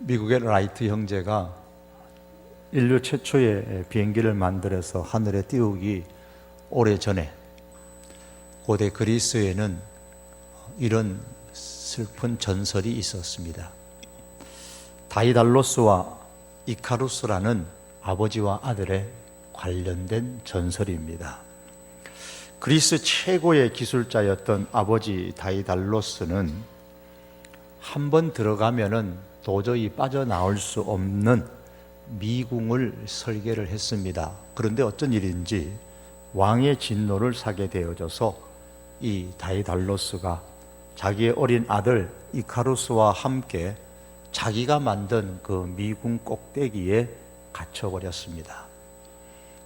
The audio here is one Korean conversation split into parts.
미국의 라이트 형제가 인류 최초의 비행기를 만들어서 하늘에 띄우기 오래전에 고대 그리스에는 이런 슬픈 전설이 있었습니다. 다이달로스와 이카루스라는 아버지와 아들의 관련된 전설입니다. 그리스 최고의 기술자였던 아버지 다이달로스는 한 번 들어가면은 도저히 빠져나올 수 없는 미궁을 설계를 했습니다. 그런데 어쩐 일인지 왕의 진노를 사게 되어져서 이 다이달로스가 자기의 어린 아들 이카루스와 함께 자기가 만든 그 미궁 꼭대기에 갇혀버렸습니다.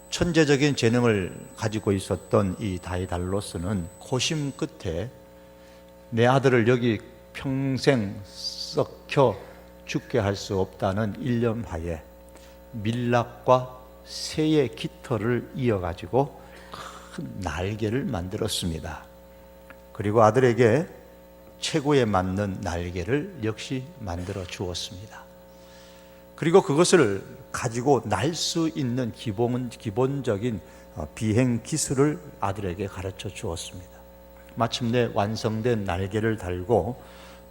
천재적인 재능을 가지고 있었던 이 다이달로스는 고심 끝에 내 아들을 여기 평생 썩혀 죽게 할 수 없다는 일념하에 밀랍과 새의 깃털을 이어가지고 큰 날개를 만들었습니다. 그리고 아들에게 최고에 맞는 날개를 역시 만들어 주었습니다. 그리고 그것을 가지고 날 수 있는 기본적인 비행 기술을 아들에게 가르쳐 주었습니다. 마침내 완성된 날개를 달고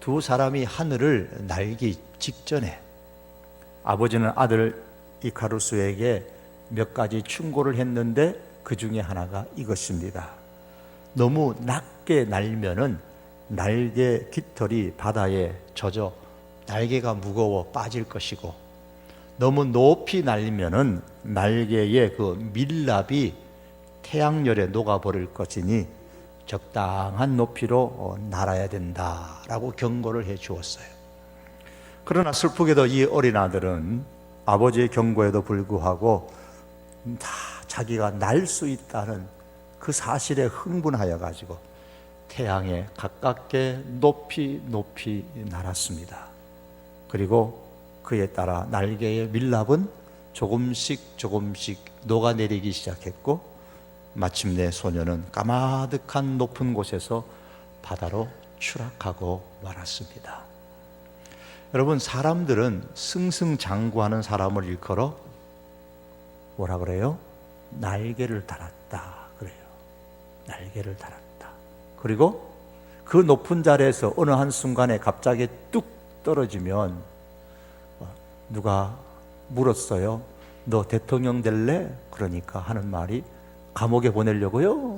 두 사람이 하늘을 날기 직전에 아버지는 아들 이카루스에게 몇 가지 충고를 했는데 그 중에 하나가 이것입니다. 너무 낮게 날면은 날개 깃털이 바다에 젖어 날개가 무거워 빠질 것이고, 너무 높이 날면은 날개의 그 밀랍이 태양열에 녹아버릴 것이니 적당한 높이로 날아야 된다라고 경고를 해 주었어요. 그러나 슬프게도 이 어린 아들은 아버지의 경고에도 불구하고 다 자기가 날 수 있다는 그 사실에 흥분하여 가지고 태양에 가깝게 높이 날았습니다. 그리고 그에 따라 날개의 밀랍은 조금씩 녹아내리기 시작했고, 마침내 소녀는 까마득한 높은 곳에서 바다로 추락하고 말았습니다. 여러분, 사람들은 승승장구하는 사람을 일컬어 뭐라 그래요? 날개를 달았다 그래요. 날개를 달았다. 그리고 그 높은 자리에서 어느 한순간에 갑자기 뚝 떨어지면 누가 물었어요. 너 대통령 될래? 그러니까 하는 말이 감옥에 보내려고요?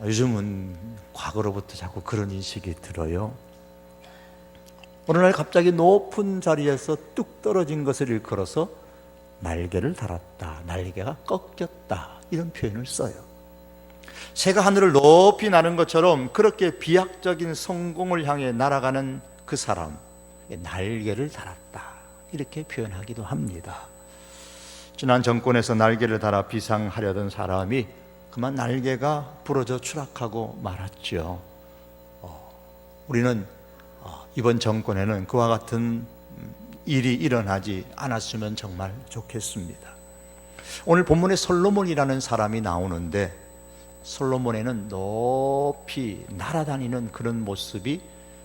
요즘은 과거로부터 자꾸 그런 인식이 들어요. 어느 날 갑자기 높은 자리에서 뚝 떨어진 것을 일컬어서 날개를 달았다, 날개가 꺾였다, 이런 표현을 써요. 새가 하늘을 높이 나는 것처럼 그렇게 비약적인 성공을 향해 날아가는 그 사람, 날개를 달았다, 이렇게 표현하기도 합니다. 지난 정권에서 날개를 달아 비상하려던 사람이 그만 날개가 부러져 추락하고 말았죠. 우리는 이번 정권에는 그와 같은 일이 일어나지 않았으면 정말 좋겠습니다. 오늘 본문에 솔로몬이라는 사람이 나오는데, 솔로몬에는 높이 날아다니는 그런 모습이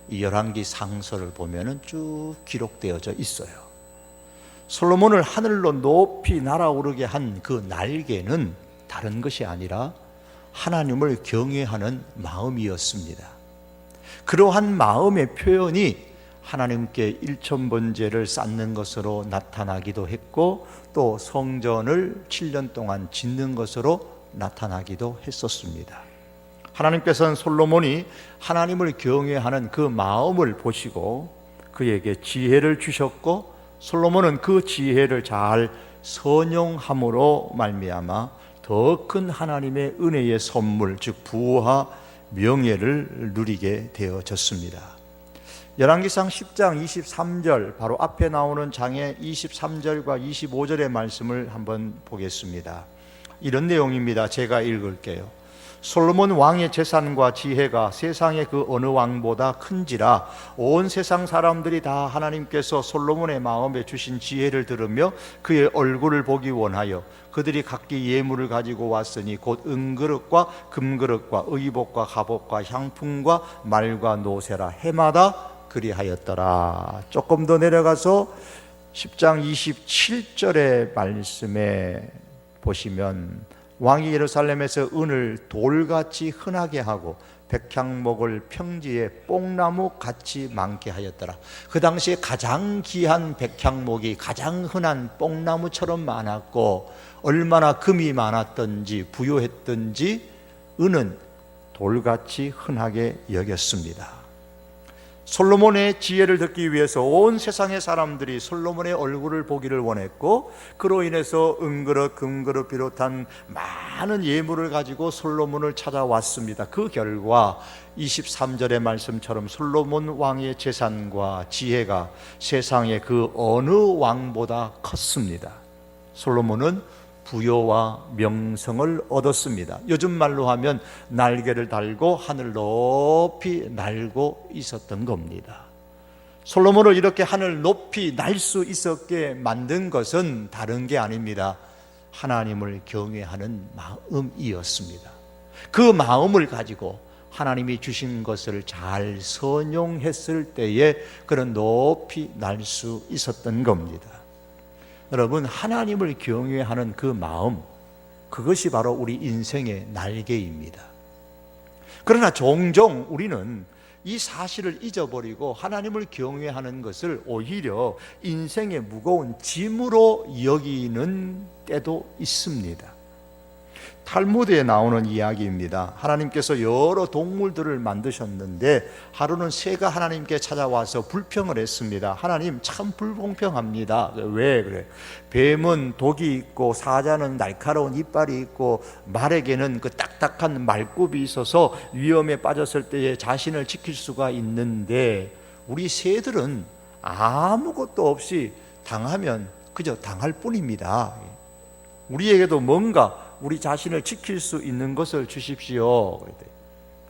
이 열왕기 상서를 보면은 쭉 기록되어져 있어요. 솔로몬을 하늘로 높이 날아오르게 한 그 날개는 다른 것이 아니라 하나님을 경외하는 마음이었습니다. 그러한 마음의 표현이 하나님께 일천번제를 쌓는 것으로 나타나기도 했고, 또 성전을 7년 동안 짓는 것으로 나타나기도 했었습니다. 하나님께서는 솔로몬이 하나님을 경외하는 그 마음을 보시고 그에게 지혜를 주셨고, 솔로몬은 그 지혜를 잘 선용함으로 말미암아 더 큰 하나님의 은혜의 선물, 즉 부와 명예를 누리게 되어졌습니다. 열왕기상 10장 23절, 바로 앞에 나오는 장의 23절과 25절의 말씀을 한번 보겠습니다. 이런 내용입니다. 제가 읽을게요. 솔로몬 왕의 재산과 지혜가 세상의 그 어느 왕보다 큰지라 온 세상 사람들이 다 하나님께서 솔로몬의 마음에 주신 지혜를 들으며 그의 얼굴을 보기 원하여 그들이 각기 예물을 가지고 왔으니 곧 은그릇과 금그릇과 의복과 갑옷과 향품과 말과 노새라 해마다 그리하였더라. 조금 더 내려가서 10장 27절의 말씀에 보시면 왕이 예루살렘에서 은을 돌같이 흔하게 하고 백향목을 평지에 뽕나무같이 많게 하였더라. 그 당시에 가장 귀한 백향목이 가장 흔한 뽕나무처럼 많았고, 얼마나 금이 많았던지 부요했던지 은은 돌같이 흔하게 여겼습니다. 솔로몬의 지혜를 듣기 위해서 온 세상의 사람들이 솔로몬의 얼굴을 보기를 원했고, 그로 인해서 은그릇, 금그릇 비롯한 많은 예물을 가지고 솔로몬을 찾아왔습니다. 그 결과 23절의 말씀처럼 솔로몬 왕의 재산과 지혜가 세상의 그 어느 왕보다 컸습니다. 솔로몬은 부요와 명성을 얻었습니다. 요즘 말로 하면 날개를 달고 하늘 높이 날고 있었던 겁니다. 솔로몬을 이렇게 하늘 높이 날 수 있었게 만든 것은 다른 게 아닙니다. 하나님을 경외하는 마음이었습니다. 그 마음을 가지고 하나님이 주신 것을 잘 선용했을 때에 그런 높이 날 수 있었던 겁니다. 여러분, 하나님을 경외하는 그 마음, 그것이 바로 우리 인생의 날개입니다. 그러나 종종 우리는 이 사실을 잊어버리고 하나님을 경외하는 것을 오히려 인생의 무거운 짐으로 여기는 때도 있습니다. 탈무드에 나오는 이야기입니다. 하나님께서 여러 동물들을 만드셨는데 하루는 새가 하나님께 찾아와서 불평을 했습니다. 하나님, 참 불공평합니다. 왜 그래? 뱀은 독이 있고 사자는 날카로운 이빨이 있고 말에게는 그 딱딱한 말굽이 있어서 위험에 빠졌을 때에 자신을 지킬 수가 있는데, 우리 새들은 아무것도 없이 당하면 그저 당할 뿐입니다. 우리에게도 뭔가 우리 자신을 지킬 수 있는 것을 주십시오.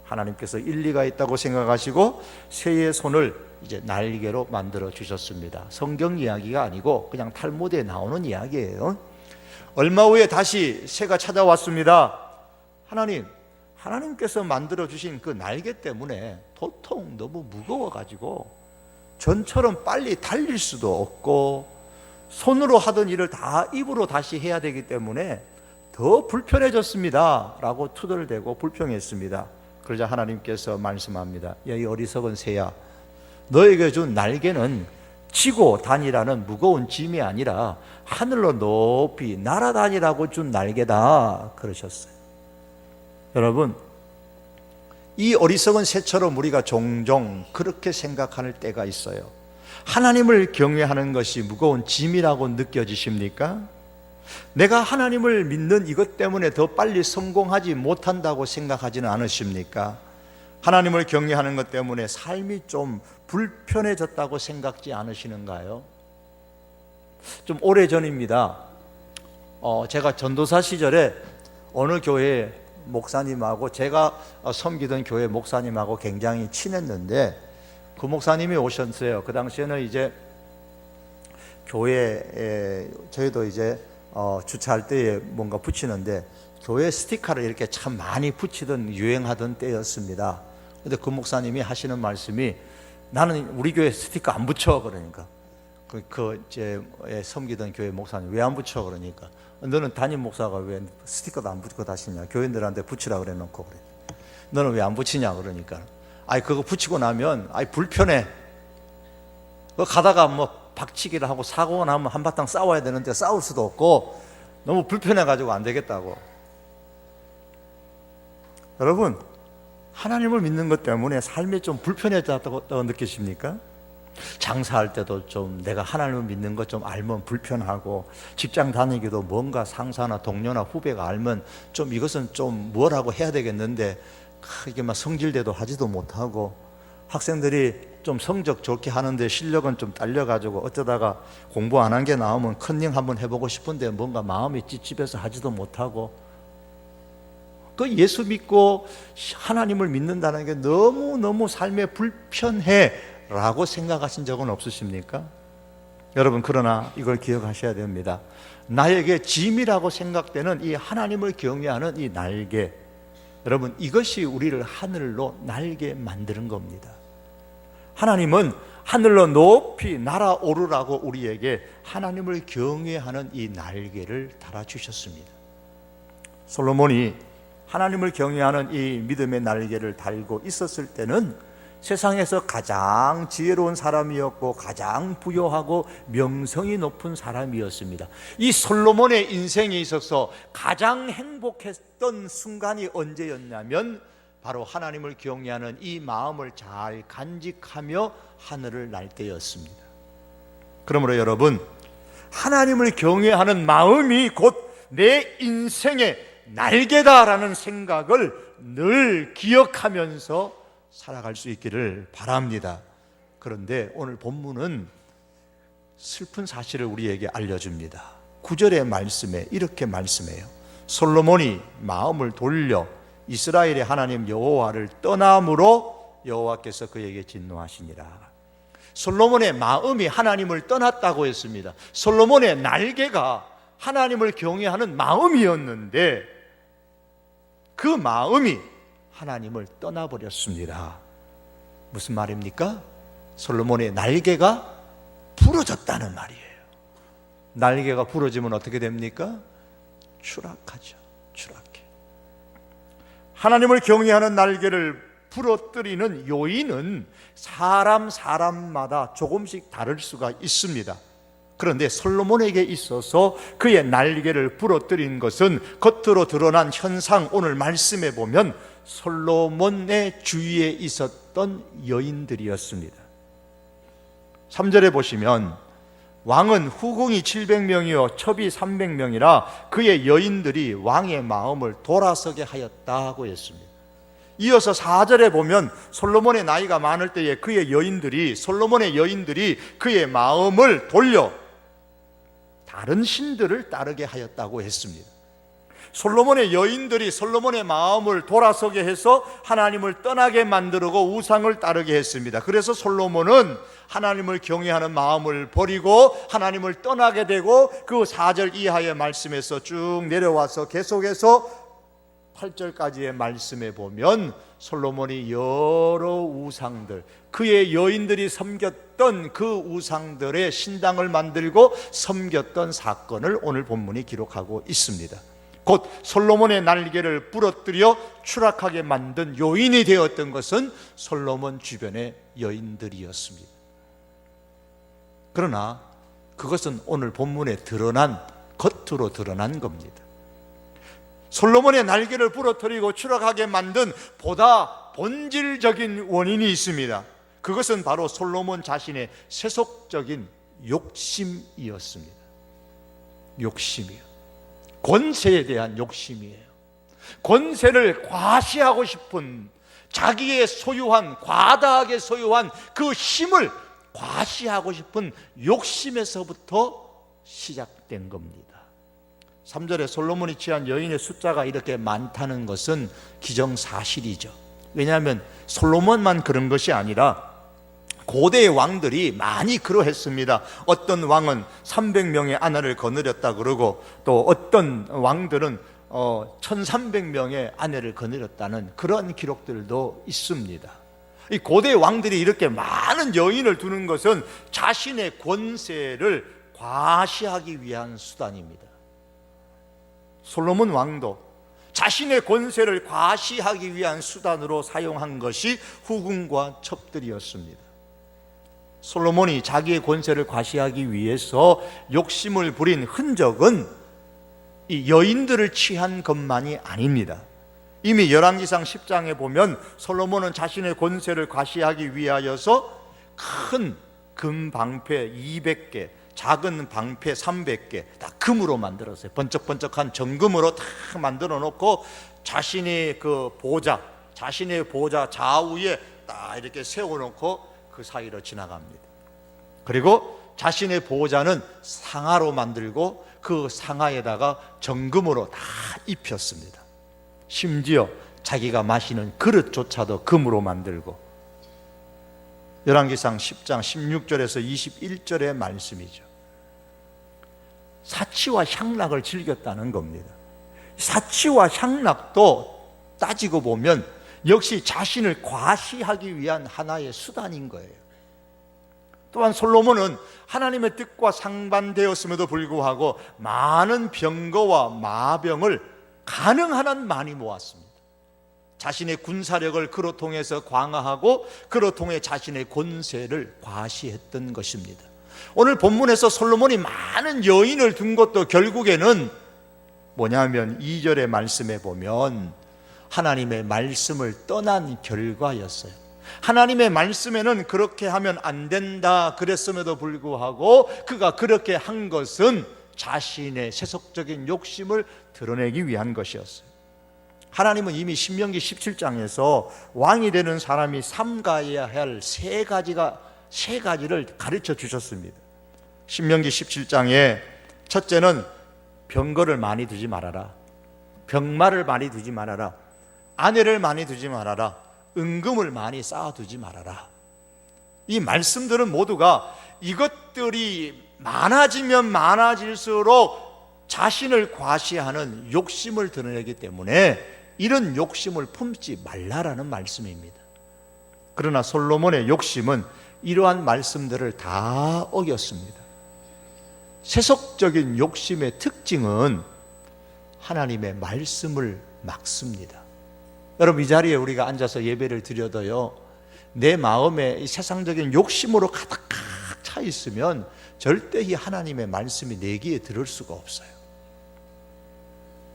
하나님께서 일리가 있다고 생각하시고 새의 손을 이제 날개로 만들어 주셨습니다. 성경 이야기가 아니고 그냥 탈무드에 나오는 이야기예요. 얼마 후에 다시 새가 찾아왔습니다. 하나님께서 만들어 주신 그 날개 때문에 도통 너무 무거워가지고 전처럼 빨리 달릴 수도 없고 손으로 하던 일을 다 입으로 다시 해야 되기 때문에 더 불편해졌습니다 라고 투덜대고 불평했습니다. 그러자 하나님께서 말씀합니다. 야, 이 어리석은 새야, 너에게 준 날개는 치고 다니라는 무거운 짐이 아니라 하늘로 높이 날아다니라고 준 날개다 그러셨어요. 여러분, 이 어리석은 새처럼 우리가 종종 그렇게 생각할 때가 있어요. 하나님을 경외하는 것이 무거운 짐이라고 느껴지십니까? 내가 하나님을 믿는 이것 때문에 더 빨리 성공하지 못한다고 생각하지는 않으십니까? 하나님을 경외하는 것 때문에 삶이 좀 불편해졌다고 생각지 않으시는가요? 좀 오래전입니다. 제가 전도사 시절에 어느 교회 목사님하고, 제가 섬기던 교회 목사님하고 굉장히 친했는데 그 목사님이 오셨어요. 그 당시에는 이제 교회에 저희도 이제 주차할 때에 뭔가 붙이는데 교회 스티커를 이렇게 참 많이 붙이던 유행하던 때였습니다. 근데 그 목사님이 하시는 말씀이, 나는 우리 교회 스티커 안 붙여. 그러니까 제 섬기던 교회 목사님, 왜 안 붙여? 그러니까 너는 담임 목사가 왜 스티커도 안 붙이고 다시냐? 교인들한테 붙이라 그래 놓고 그래. 너는 왜 안 붙이냐? 그러니까 그거 붙이고 나면 불편해. 가다가 뭐 박치기를 하고 사고가 나면 한바탕 싸워야 되는데 싸울 수도 없고 너무 불편해가지고 안 되겠다고. 여러분, 하나님을 믿는 것 때문에 삶이 좀 불편해졌다고 느끼십니까? 장사할 때도 좀 내가 하나님을 믿는 것 좀 알면 불편하고, 직장 다니기도 뭔가 상사나 동료나 후배가 알면 좀 이것은 좀 뭐라고 해야 되겠는데 이게 막 성질대도 하지도 못하고, 학생들이 좀 성적 좋게 하는데 실력은 좀 딸려가지고 어쩌다가 공부 안 한 게 나오면 컨닝 한번 해보고 싶은데 뭔가 마음이 찝찝해서 하지도 못하고, 그 예수 믿고 하나님을 믿는다는 게 너무너무 삶에 불편해 라고 생각하신 적은 없으십니까? 여러분, 그러나 이걸 기억하셔야 됩니다. 나에게 짐이라고 생각되는 이 하나님을 경외하는 이 날개, 여러분, 이것이 우리를 하늘로 날게 만드는 겁니다. 하나님은 하늘로 높이 날아오르라고 우리에게 하나님을 경외하는 이 날개를 달아주셨습니다. 솔로몬이 하나님을 경외하는 이 믿음의 날개를 달고 있었을 때는 세상에서 가장 지혜로운 사람이었고 가장 부유하고 명성이 높은 사람이었습니다. 이 솔로몬의 인생에 있어서 가장 행복했던 순간이 언제였냐면 바로 하나님을 경외하는 이 마음을 잘 간직하며 하늘을 날 때였습니다. 그러므로 여러분, 하나님을 경외하는 마음이 곧 내 인생의 날개다라는 생각을 늘 기억하면서 살아갈 수 있기를 바랍니다. 그런데 오늘 본문은 슬픈 사실을 우리에게 알려줍니다. 9절의 말씀에 이렇게 말씀해요. 솔로몬이 마음을 돌려 이스라엘의 하나님 여호와를 떠남으로 여호와께서 그에게 진노하시니라. 솔로몬의 마음이 하나님을 떠났다고 했습니다. 솔로몬의 날개가 하나님을 경외하는 마음이었는데 그 마음이 하나님을 떠나버렸습니다. 무슨 말입니까? 솔로몬의 날개가 부러졌다는 말이에요. 날개가 부러지면 어떻게 됩니까? 추락하죠. 추락해. 하나님을 경외하는 날개를 부러뜨리는 요인은 사람마다 조금씩 다를 수가 있습니다. 그런데 솔로몬에게 있어서 그의 날개를 부러뜨린 것은 겉으로 드러난 현상, 오늘 말씀해 보면 솔로몬의 주위에 있었던 여인들이었습니다. 3절에 보시면 왕은 후궁이 700명이요 첩이 300명이라 그의 여인들이 왕의 마음을 돌아서게 하였다고 했습니다. 이어서 4절에 보면 솔로몬의 나이가 많을 때에 솔로몬의 여인들이 그의 마음을 돌려 다른 신들을 따르게 하였다고 했습니다. 솔로몬의 여인들이 솔로몬의 마음을 돌아서게 해서 하나님을 떠나게 만들고 우상을 따르게 했습니다. 그래서 솔로몬은 하나님을 경외하는 마음을 버리고 하나님을 떠나게 되고 그 4절 이하의 말씀에서 쭉 내려와서 계속해서 8절까지의 말씀에 보면 솔로몬이 여러 우상들, 그의 여인들이 섬겼던 그 우상들의 신당을 만들고 섬겼던 사건을 오늘 본문이 기록하고 있습니다. 곧 솔로몬의 날개를 부러뜨려 추락하게 만든 요인이 되었던 것은 솔로몬 주변의 여인들이었습니다. 그러나 그것은 오늘 본문에 겉으로 드러난 겁니다. 솔로몬의 날개를 부러뜨리고 추락하게 만든 보다 본질적인 원인이 있습니다. 그것은 바로 솔로몬 자신의 세속적인 욕심이었습니다. 욕심이요. 권세에 대한 욕심이에요. 권세를 과시하고 싶은, 자기의 과다하게 소유한 그 힘을 과시하고 싶은 욕심에서부터 시작된 겁니다. 3절에 솔로몬이 취한 여인의 숫자가 이렇게 많다는 것은 기정사실이죠. 왜냐하면 솔로몬만 그런 것이 아니라 고대의 왕들이 많이 그러했습니다. 어떤 왕은 300명의 아내를 거느렸다 그러고 또 어떤 왕들은 1300명의 아내를 거느렸다는 그런 기록들도 있습니다. 이 고대 왕들이 이렇게 많은 여인을 두는 것은 자신의 권세를 과시하기 위한 수단입니다. 솔로몬 왕도 자신의 권세를 과시하기 위한 수단으로 사용한 것이 후궁과 첩들이었습니다. 솔로몬이 자기의 권세를 과시하기 위해서 욕심을 부린 흔적은 이 여인들을 취한 것만이 아닙니다. 이미 열왕기상 10장에 보면 솔로몬은 자신의 권세를 과시하기 위하여서 큰 금방패 200개, 작은 방패 300개 다 금으로 만들었어요. 번쩍번쩍한 정금으로 다 만들어 놓고 자신의 자신의 보좌 좌우에 딱 이렇게 세워놓고 그 사이로 지나갑니다. 그리고 자신의 보좌는 상아로 만들고 그 상아에다가 정금으로 다 입혔습니다. 심지어 자기가 마시는 그릇조차도 금으로 만들고, 열왕기상 10장 16절에서 21절의 말씀이죠. 사치와 향락을 즐겼다는 겁니다. 사치와 향락도 따지고 보면 역시 자신을 과시하기 위한 하나의 수단인 거예요. 또한 솔로몬은 하나님의 뜻과 상반되었음에도 불구하고 많은 병거와 마병을 가능한 한 많이 모았습니다. 자신의 군사력을 그로 통해서 강화하고 그로 통해 자신의 권세를 과시했던 것입니다. 오늘 본문에서 솔로몬이 많은 여인을 둔 것도 결국에는 뭐냐면 2절의 말씀에 보면 하나님의 말씀을 떠난 결과였어요. 하나님의 말씀에는 그렇게 하면 안 된다 그랬음에도 불구하고 그가 그렇게 한 것은 자신의 세속적인 욕심을 드러내기 위한 것이었어요. 하나님은 이미 신명기 17장에서 왕이 되는 사람이 삼가해야 할 세 가지를 가르쳐 주셨습니다. 신명기 17장에 첫째는 병거를 많이 두지 말아라, 병마를 많이 두지 말아라, 아내를 많이 두지 말아라, 은금을 많이 쌓아두지 말아라. 이 말씀들은 모두가 이것들이 많아지면 많아질수록 자신을 과시하는 욕심을 드러내기 때문에 이런 욕심을 품지 말라라는 말씀입니다. 그러나 솔로몬의 욕심은 이러한 말씀들을 다 어겼습니다. 세속적인 욕심의 특징은 하나님의 말씀을 막습니다. 여러분, 이 자리에 우리가 앉아서 예배를 드려도요, 내 마음에 이 세상적인 욕심으로 가득 차 있으면 절대 이 하나님의 말씀이 내 귀에 들을 수가 없어요.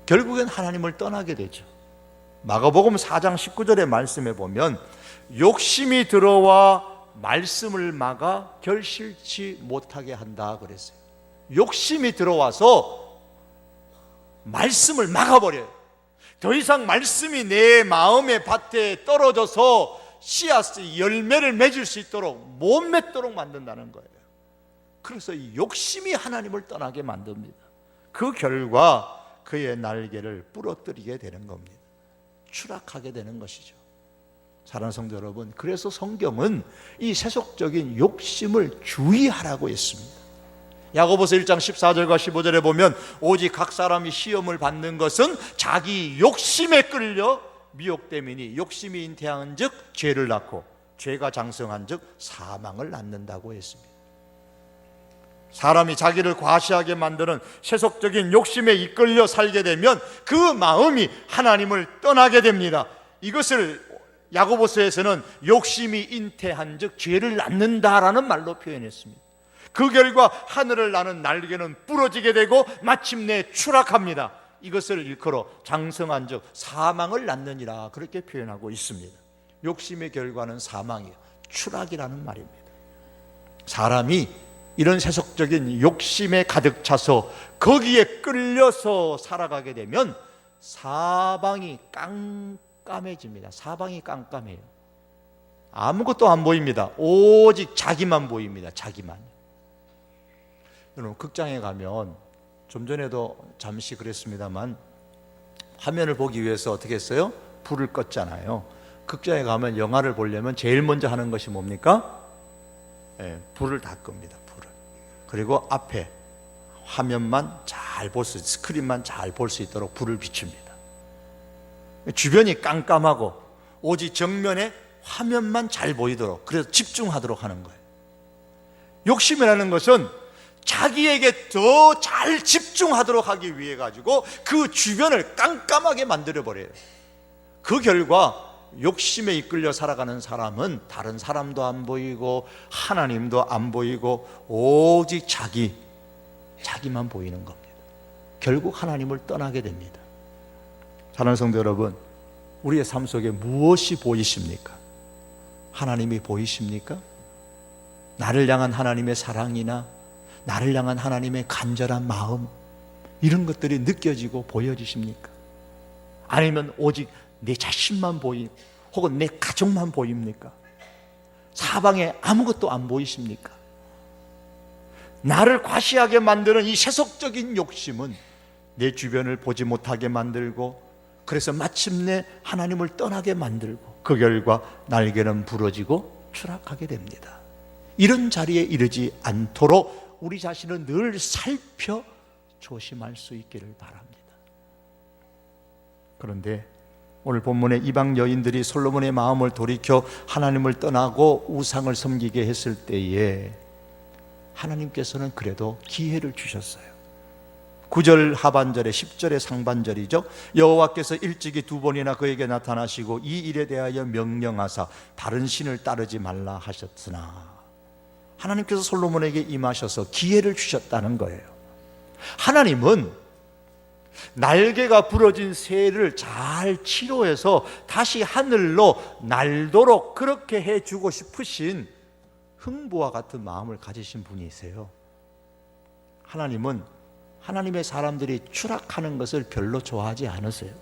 결국엔 하나님을 떠나게 되죠. 마가복음 4장 19절의 말씀에 보면 욕심이 들어와 말씀을 막아 결실치 못하게 한다 그랬어요. 욕심이 들어와서 말씀을 막아버려요. 더 이상 말씀이 내 마음의 밭에 떨어져서 씨앗, 열매를 맺을 수 있도록 못 맺도록 만든다는 거예요. 그래서 이 욕심이 하나님을 떠나게 만듭니다. 그 결과 그의 날개를 부러뜨리게 되는 겁니다. 추락하게 되는 것이죠. 사랑하는 성도 여러분, 그래서 성경은 이 세속적인 욕심을 주의하라고 했습니다. 야고보서 1장 14절과 15절에 보면 오직 각 사람이 시험을 받는 것은 자기 욕심에 끌려 미혹됨이니 욕심이 잉태한 즉 죄를 낳고 죄가 장성한 즉 사망을 낳는다고 했습니다. 사람이 자기를 과시하게 만드는 세속적인 욕심에 이끌려 살게 되면 그 마음이 하나님을 떠나게 됩니다. 이것을 야고보서에서는 욕심이 잉태한 즉 죄를 낳는다라는 말로 표현했습니다. 그 결과 하늘을 나는 날개는 부러지게 되고 마침내 추락합니다. 이것을 일컬어 장성한 즉 사망을 낳느니라 그렇게 표현하고 있습니다. 욕심의 결과는 사망이에요. 추락이라는 말입니다. 사람이 이런 세속적인 욕심에 가득 차서 거기에 끌려서 살아가게 되면 사방이 깜깜해집니다. 사방이 깜깜해요. 아무것도 안 보입니다. 오직 자기만 보입니다. 자기만. 여러분, 극장에 가면 좀 전에도 잠시 그랬습니다만 화면을 보기 위해서 어떻게 했어요? 불을 껐잖아요. 극장에 가면 영화를 보려면 제일 먼저 하는 것이 뭡니까? 불을 다 끕니다. 불을. 그리고 앞에 화면만 잘 볼 수, 스크린만 잘 볼 수 있도록 불을 비춥니다. 주변이 깜깜하고 오직 정면에 화면만 잘 보이도록, 그래서 집중하도록 하는 거예요. 욕심이라는 것은 자기에게 더 잘 집중하도록 하기 위해 가지고 그 주변을 깜깜하게 만들어 버려요. 그 결과 욕심에 이끌려 살아가는 사람은 다른 사람도 안 보이고 하나님도 안 보이고 오직 자기만 보이는 겁니다. 결국 하나님을 떠나게 됩니다. 사랑하는 성도 여러분, 우리의 삶 속에 무엇이 보이십니까? 하나님이 보이십니까? 나를 향한 하나님의 사랑이나 나를 향한 하나님의 간절한 마음, 이런 것들이 느껴지고 보여지십니까? 아니면 오직 내 자신만 혹은 내 가족만 보입니까? 사방에 아무것도 안 보이십니까? 나를 과시하게 만드는 이 세속적인 욕심은 내 주변을 보지 못하게 만들고, 그래서 마침내 하나님을 떠나게 만들고, 그 결과 날개는 부러지고 추락하게 됩니다. 이런 자리에 이르지 않도록 우리 자신을 늘 살펴 조심할 수 있기를 바랍니다. 그런데 오늘 본문의 이방 여인들이 솔로몬의 마음을 돌이켜 하나님을 떠나고 우상을 섬기게 했을 때에 하나님께서는 그래도 기회를 주셨어요. 9절 하반절에 10절의 상반절이죠. 여호와께서 일찍이 두 번이나 그에게 나타나시고 이 일에 대하여 명령하사 다른 신을 따르지 말라 하셨으나, 하나님께서 솔로몬에게 임하셔서 기회를 주셨다는 거예요. 하나님은 날개가 부러진 새를 잘 치료해서 다시 하늘로 날도록 그렇게 해주고 싶으신 흥부와 같은 마음을 가지신 분이세요. 하나님은 하나님의 사람들이 추락하는 것을 별로 좋아하지 않으세요.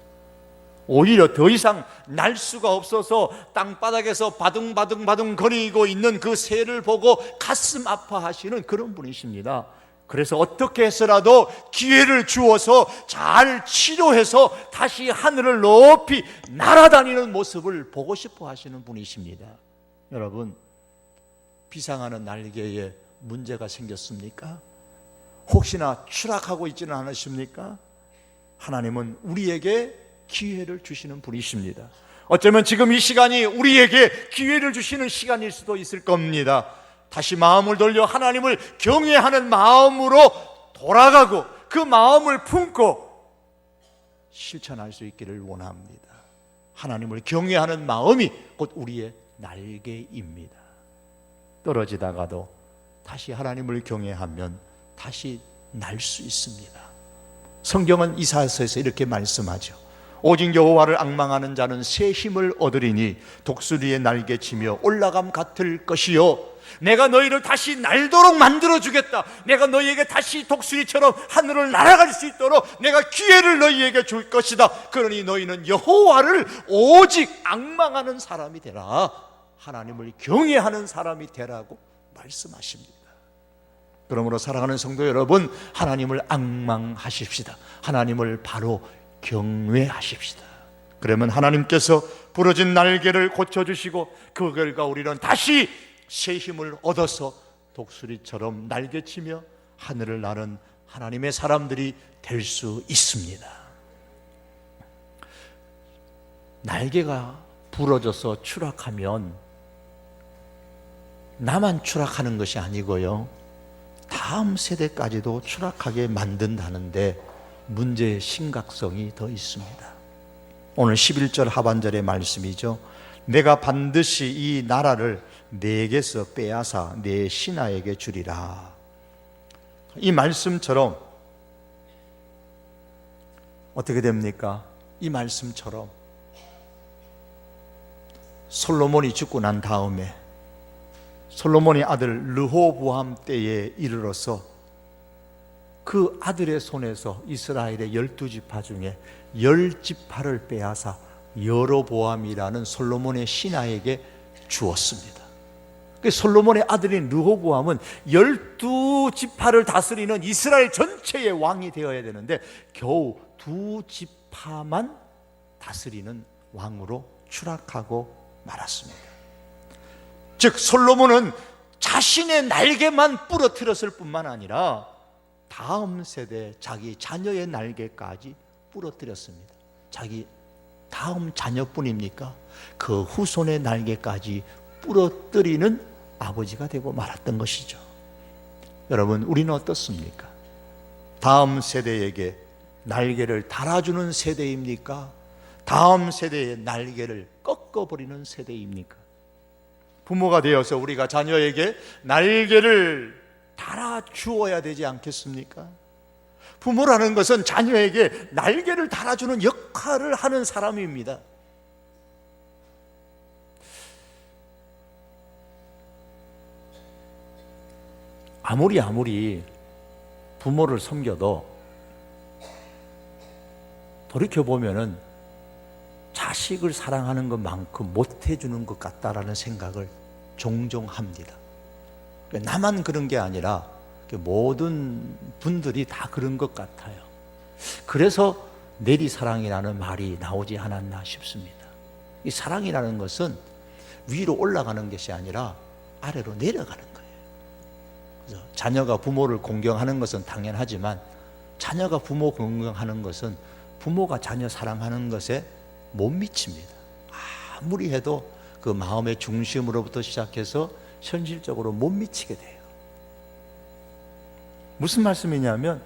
오히려 더 이상 날 수가 없어서 땅바닥에서 바둥바둥 거리고 있는 그 새를 보고 가슴 아파하시는 그런 분이십니다. 그래서 어떻게 해서라도 기회를 주어서 잘 치료해서 다시 하늘을 높이 날아다니는 모습을 보고 싶어 하시는 분이십니다. 여러분, 비상하는 날개에 문제가 생겼습니까? 혹시나 추락하고 있지는 않으십니까? 하나님은 우리에게 기회를 주시는 분이십니다. 어쩌면 지금 이 시간이 우리에게 기회를 주시는 시간일 수도 있을 겁니다. 다시 마음을 돌려 하나님을 경외하는 마음으로 돌아가고 그 마음을 품고 실천할 수 있기를 원합니다. 하나님을 경외하는 마음이 곧 우리의 날개입니다. 떨어지다가도 다시 하나님을 경외하면 다시 날 수 있습니다. 성경은 이사야서에서 이렇게 말씀하죠. 오직 여호와를 앙망하는 자는 새 힘을 얻으리니 독수리의 날개치며 올라감 같을 것이요, 내가 너희를 다시 날도록 만들어주겠다. 내가 너희에게 다시 독수리처럼 하늘을 날아갈 수 있도록 내가 기회를 너희에게 줄 것이다. 그러니 너희는 여호와를 오직 앙망하는 사람이 되라. 하나님을 경외하는 사람이 되라고 말씀하십니다. 그러므로 사랑하는 성도 여러분, 하나님을 앙망하십시다. 하나님을 바로 경외하십시다. 그러면 하나님께서 부러진 날개를 고쳐주시고 그 결과 우리는 다시 새 힘을 얻어서 독수리처럼 날개치며 하늘을 나는 하나님의 사람들이 될 수 있습니다. 날개가 부러져서 추락하면 나만 추락하는 것이 아니고요, 다음 세대까지도 추락하게 만든다는데 문제의 심각성이 더 있습니다. 오늘 11절 하반절의 말씀이죠. 내가 반드시 이 나라를 내게서 빼앗아 내 신하에게 주리라. 이 말씀처럼 어떻게 됩니까? 이 말씀처럼 솔로몬이 죽고 난 다음에 솔로몬의 아들 르호보암 때에 이르러서 그 아들의 손에서 이스라엘의 12지파 중에 10지파를 빼앗아 여로보암이라는 솔로몬의 신하에게 주었습니다. 솔로몬의 아들인 르호보암은 12지파를 다스리는 이스라엘 전체의 왕이 되어야 되는데 겨우 2지파만 다스리는 왕으로 추락하고 말았습니다. 즉 솔로몬은 자신의 날개만 부러뜨렸을 뿐만 아니라 다음 세대 자기 자녀의 날개까지 부러뜨렸습니다. 자기 다음 자녀뿐입니까? 그 후손의 날개까지 부러뜨리는 아버지가 되고 말았던 것이죠. 여러분, 우리는 어떻습니까? 다음 세대에게 날개를 달아주는 세대입니까? 다음 세대의 날개를 꺾어버리는 세대입니까? 부모가 되어서 우리가 자녀에게 날개를 달아주어야 되지 않겠습니까? 부모라는 것은 자녀에게 날개를 달아주는 역할을 하는 사람입니다. 아무리 부모를 섬겨도 돌이켜보면은 자식을 사랑하는 것만큼 못해주는 것 같다라는 생각을 종종 합니다. 나만 그런 게 아니라 모든 분들이 다 그런 것 같아요. 그래서 내리사랑이라는 말이 나오지 않았나 싶습니다. 이 사랑이라는 것은 위로 올라가는 것이 아니라 아래로 내려가는 거예요. 그래서 자녀가 부모를 공경하는 것은 당연하지만 자녀가 부모 공경하는 것은 부모가 자녀 사랑하는 것에 못 미칩니다. 아무리 해도 그 마음의 중심으로부터 시작해서 현실적으로 못 미치게 돼요. 무슨 말씀이냐면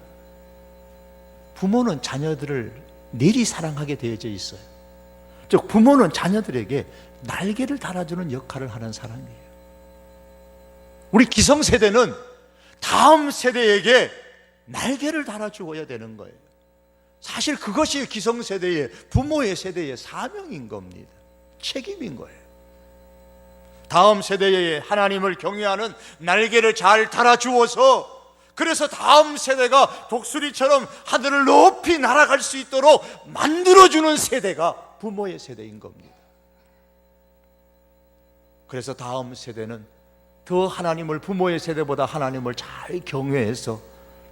부모는 자녀들을 내리 사랑하게 되어져 있어요. 즉 부모는 자녀들에게 날개를 달아주는 역할을 하는 사람이에요. 우리 기성세대는 다음 세대에게 날개를 달아주어야 되는 거예요. 사실 그것이 기성세대의, 부모의 세대의 사명인 겁니다. 책임인 거예요. 다음 세대에 하나님을 경외하는 날개를 잘 달아주어서, 그래서 다음 세대가 독수리처럼 하늘을 높이 날아갈 수 있도록 만들어주는 세대가 부모의 세대인 겁니다. 그래서 다음 세대는 더 하나님을, 부모의 세대보다 하나님을 잘 경외해서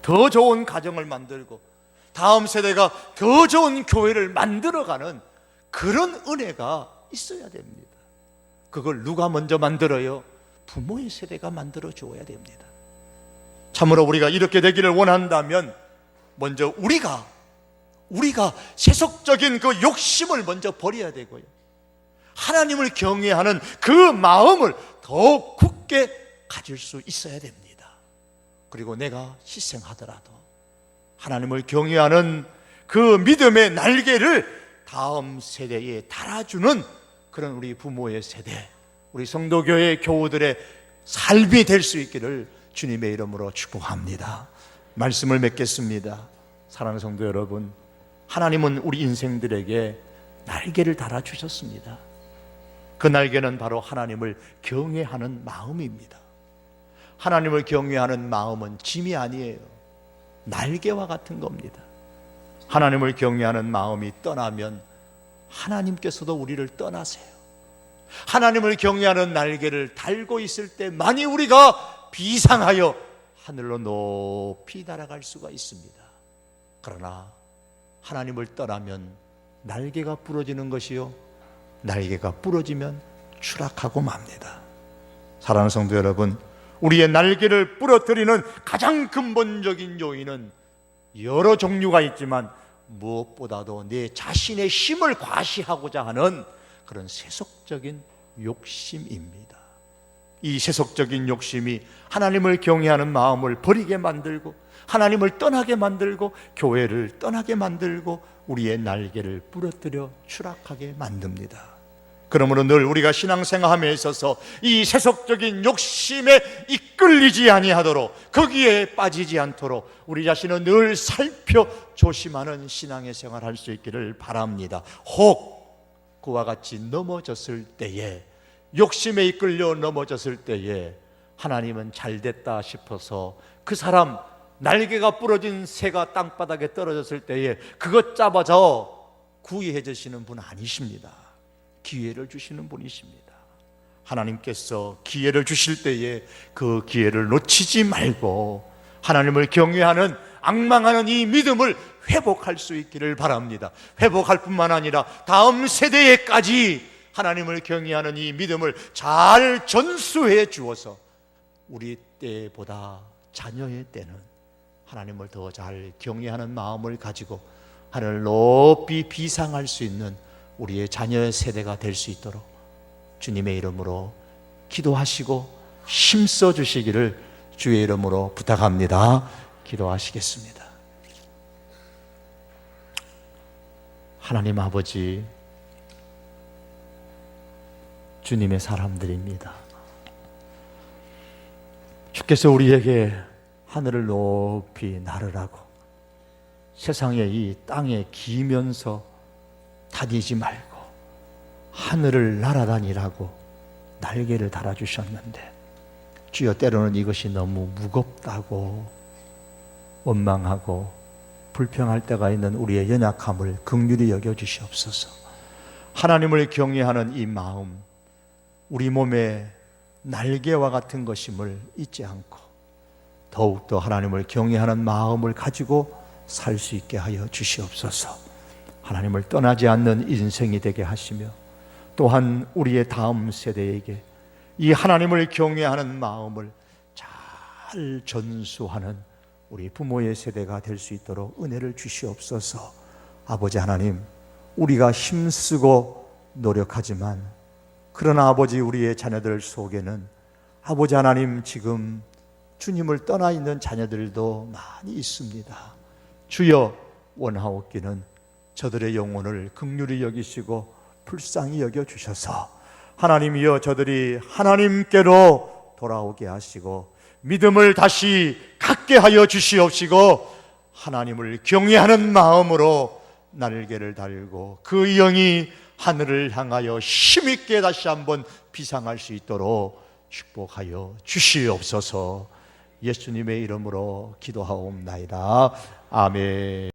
더 좋은 가정을 만들고 다음 세대가 더 좋은 교회를 만들어가는 그런 은혜가 있어야 됩니다. 그걸 누가 먼저 만들어요? 부모의 세대가 만들어 주어야 됩니다. 참으로 우리가 이렇게 되기를 원한다면 먼저 우리가 세속적인 그 욕심을 먼저 버려야 되고요, 하나님을 경외하는 그 마음을 더욱 굳게 가질 수 있어야 됩니다. 그리고 내가 희생하더라도 하나님을 경외하는 그 믿음의 날개를 다음 세대에 달아주는 그런 우리 부모의 세대, 우리 성도교회 교우들의 삶이 될 수 있기를 주님의 이름으로 축복합니다. 말씀을 맺겠습니다. 사랑하는 성도 여러분, 하나님은 우리 인생들에게 날개를 달아주셨습니다. 그 날개는 바로 하나님을 경외하는 마음입니다. 하나님을 경외하는 마음은 짐이 아니에요. 날개와 같은 겁니다. 하나님을 경외하는 마음이 떠나면 하나님께서도 우리를 떠나세요. 하나님을 경외하는 날개를 달고 있을 때 만일 우리가 비상하여 하늘로 높이 날아갈 수가 있습니다. 그러나 하나님을 떠나면 날개가 부러지는 것이요, 날개가 부러지면 추락하고 맙니다. 사랑하는 성도 여러분, 우리의 날개를 부러뜨리는 가장 근본적인 요인은 여러 종류가 있지만 무엇보다도 내 자신의 힘을 과시하고자 하는 그런 세속적인 욕심입니다. 이 세속적인 욕심이 하나님을 경외하는 마음을 버리게 만들고, 하나님을 떠나게 만들고, 교회를 떠나게 만들고, 우리의 날개를 부러뜨려 추락하게 만듭니다. 그러므로 늘 우리가 신앙생활함에 있어서 이 세속적인 욕심에 이끌리지 아니하도록, 거기에 빠지지 않도록 우리 자신을 늘 살펴 조심하는 신앙의 생활을 할 수 있기를 바랍니다. 혹 그와 같이 넘어졌을 때에, 욕심에 이끌려 넘어졌을 때에 하나님은 잘됐다 싶어서 그 사람, 날개가 부러진 새가 땅바닥에 떨어졌을 때에 그것 잡아서 구이해 주시는 분 아니십니다. 기회를 주시는 분이십니다. 하나님께서 기회를 주실 때에 그 기회를 놓치지 말고 하나님을 경외하는, 앙망하는 이 믿음을 회복할 수 있기를 바랍니다. 회복할 뿐만 아니라 다음 세대에까지 하나님을 경외하는 이 믿음을 잘 전수해 주어서 우리 때보다 자녀의 때는 하나님을 더 잘 경외하는 마음을 가지고 하늘을 높이 비상할 수 있는 우리의 자녀의 세대가 될 수 있도록 주님의 이름으로 기도하시고 힘써 주시기를 주의 이름으로 부탁합니다. 기도하시겠습니다. 하나님 아버지, 주님의 사람들입니다. 주께서 우리에게 하늘을 높이 나르라고, 세상의 이 땅에 기면서 다니지 말고 하늘을 날아다니라고 날개를 달아주셨는데, 주여 때로는 이것이 너무 무겁다고 원망하고 불평할 때가 있는 우리의 연약함을 긍휼히 여겨주시옵소서. 하나님을 경외하는 이 마음, 우리 몸에 날개와 같은 것임을 잊지 않고 더욱더 하나님을 경외하는 마음을 가지고 살 수 있게 하여 주시옵소서. 하나님을 떠나지 않는 인생이 되게 하시며, 또한 우리의 다음 세대에게 이 하나님을 경외하는 마음을 잘 전수하는 우리 부모의 세대가 될 수 있도록 은혜를 주시옵소서. 아버지 하나님, 우리가 힘쓰고 노력하지만, 그러나 아버지 우리의 자녀들 속에는 아버지 하나님 지금 주님을 떠나 있는 자녀들도 많이 있습니다. 주여, 원하옵기는 저들의 영혼을 긍휼히 여기시고 불쌍히 여겨 주셔서 하나님이여 저들이 하나님께로 돌아오게 하시고 믿음을 다시 갖게 하여 주시옵시고 하나님을 경외하는 마음으로 날개를 달고 그 영이 하늘을 향하여 힘있게 다시 한번 비상할 수 있도록 축복하여 주시옵소서. 예수님의 이름으로 기도하옵나이다. 아멘.